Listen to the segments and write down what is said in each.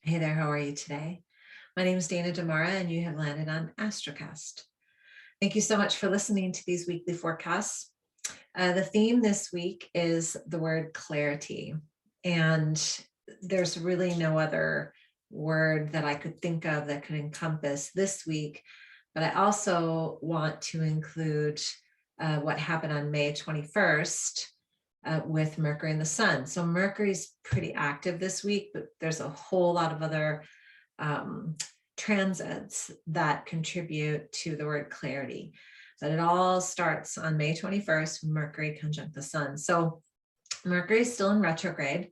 Hey there, how are you today? My name is Dana Damara, and you have landed on Astrocast. Thank you so much for listening to these weekly forecasts. The theme this week is the word clarity, and there's really no other word that I could think of that could encompass this week, but I also want to include what happened on May 21st with Mercury and the Sun. So Mercury's pretty active this week, but there's a whole lot of other transits that contribute to the word clarity. But it all starts on May 21st, Mercury conjunct the Sun. So Mercury is still in retrograde.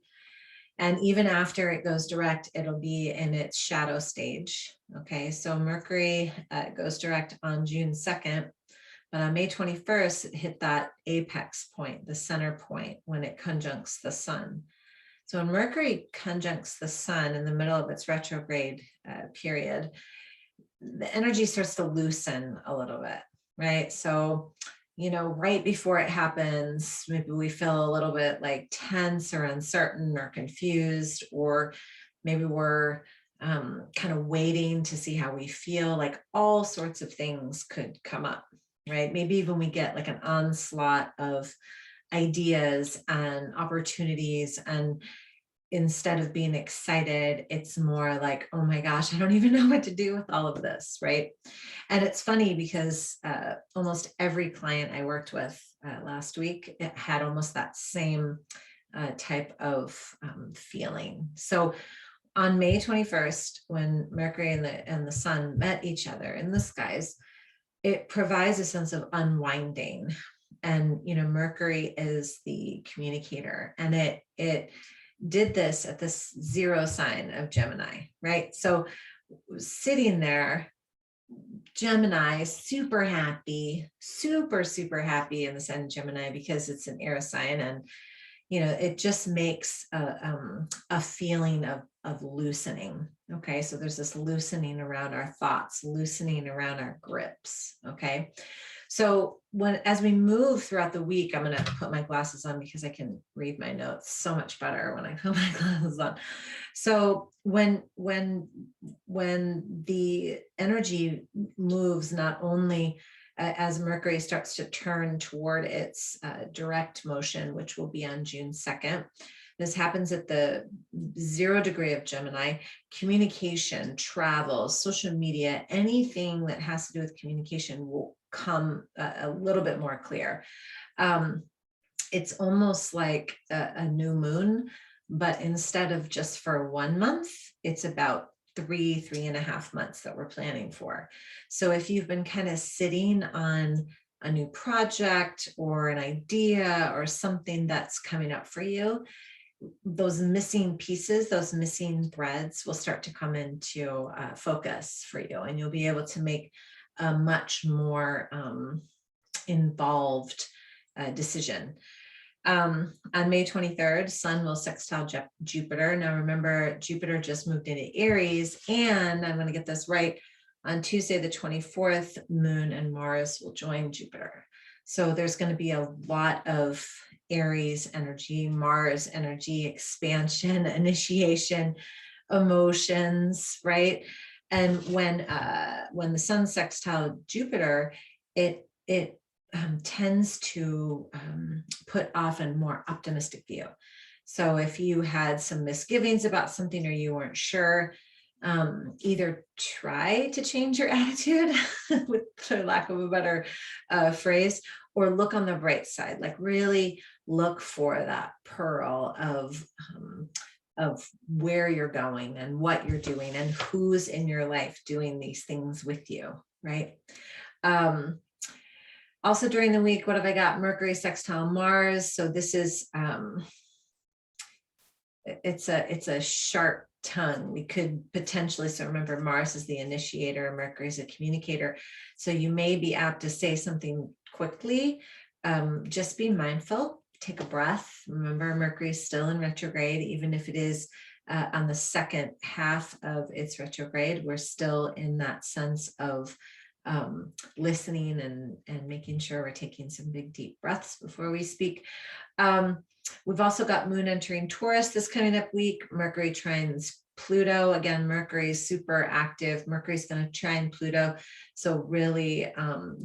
And even after it goes direct, it'll be in its shadow stage. Okay, so Mercury goes direct on June 2nd. But on May 21st, it hit that apex point, the center point, when it conjuncts the Sun. So when Mercury conjuncts the Sun in the middle of its retrograde period, the energy starts to loosen a little bit, right? So, right before it happens, maybe we feel a little bit like tense or uncertain or confused, or maybe we're kind of waiting to see how we feel. Like all sorts of things could come up, right? Maybe even we get like an onslaught of ideas and opportunities, and instead of being excited, it's more like, oh my gosh, I don't even know what to do with all of this, right? And it's funny because almost every client I worked with last week, it had almost that same type of feeling. So on May 21st, when Mercury and the Sun met each other in the skies, it provides a sense of unwinding. And Mercury is the communicator, and it did this at this 0 sign of Gemini, right? So sitting there, Gemini, super happy, super happy in the sign of Gemini, because it's an air sign, and it just makes a feeling of loosening. Okay, so there's this loosening around our thoughts, loosening around our grips. Okay, so as we move throughout the week, I'm going to put my glasses on because I can read my notes so much better when I put my glasses on. So when the energy moves, not only as Mercury starts to turn toward its direct motion, which will be on June 2nd. This happens at the 0 degree of Gemini. Communication, travel, social media, anything that has to do with communication will come a little bit more clear. It's almost like a new moon, but instead of just for 1 month, it's about 3.5 months that we're planning for. So if you've been kind of sitting on a new project or an idea or something that's coming up for you, those missing pieces, those missing threads will start to come into focus for you, and you'll be able to make a much more involved decision. On May 23rd, Sun will sextile Jupiter. Now remember, Jupiter just moved into Aries, and I'm going to get this right, on Tuesday the 24th, Moon and Mars will join Jupiter. So there's going to be a lot of Aries energy, Mars energy, expansion, initiation, emotions, right? And when the Sun sextile Jupiter, it tends to put off a more optimistic view. So if you had some misgivings about something or you weren't sure, either try to change your attitude, for lack of a better phrase, or look on the bright side, like really look for that pearl of where you're going and what you're doing and who's in your life doing these things with you, right? Also during the week, what have I got? Mercury sextile Mars. So this is, it's a sharp tongue. We could potentially, so remember, Mars is the initiator, Mercury is a communicator. So you may be apt to say something quickly. Just be mindful, take a breath. Remember, Mercury is still in retrograde, even if it is on the second half of its retrograde, we're still in that sense of listening and making sure we're taking some big deep breaths before we speak. We've also got Moon entering Taurus this coming up week. Mercury trines Pluto, again, Mercury is super active. Mercury's going to trine Pluto. So really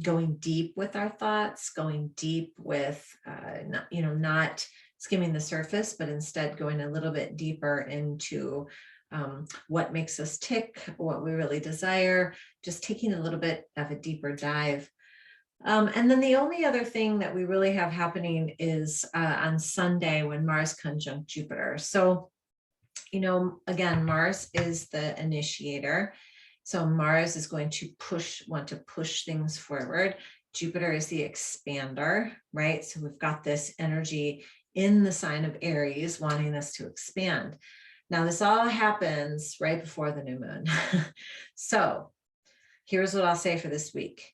going deep with our thoughts, going deep with, not skimming the surface, but instead going a little bit deeper into what makes us tick, what we really desire, just taking a little bit of a deeper dive. And then the only other thing that we really have happening is on Sunday when Mars conjunct Jupiter. So, again, Mars is the initiator. So Mars is going to want to push things forward. Jupiter is the expander, right? So we've got this energy in the sign of Aries wanting us to expand. Now, this all happens right before the new moon. So here's what I'll say for this week.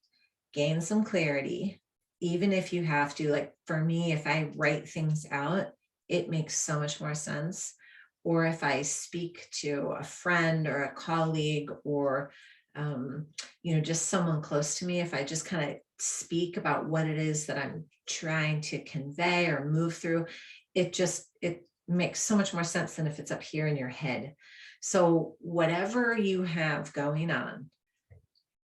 Gain some clarity, even if you have to, like for me, if I write things out, it makes so much more sense. Or if I speak to a friend or a colleague or, just someone close to me, if I just kind of speak about what it is that I'm trying to convey or move through, it makes so much more sense than if it's up here in your head. So whatever you have going on,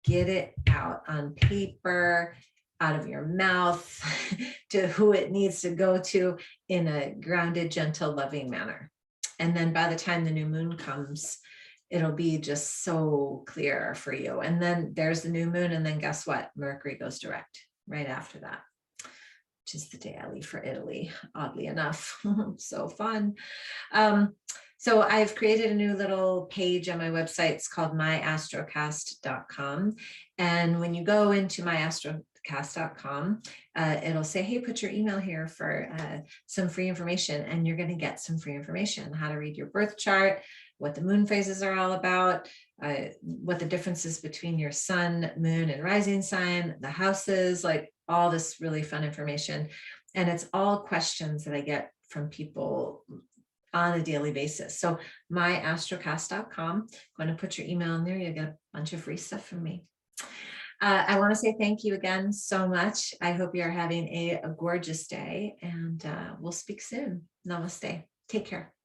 get it out on paper, out of your mouth, to who it needs to go to in a grounded, gentle, loving manner. And then by the time the new moon comes, it'll be just so clear for you. And then there's the new moon. And then guess what? Mercury goes direct right after that, which is the day I leave for Italy, oddly enough. So fun. So I've created a new little page on my website. It's called myastrocast.com. And when you go into myastrocast.com, it'll say, hey, put your email here for some free information. And you're going to get some free information, how to read your birth chart, what the moon phases are all about, what the difference is between your sun, moon, and rising sign, the houses, like all this really fun information. And it's all questions that I get from people on a daily basis. So myastrocast.com, going to put your email in there. You'll get a bunch of free stuff from me. I want to say thank you again so much. I hope you're having a gorgeous day, and we'll speak soon. Namaste. Take care.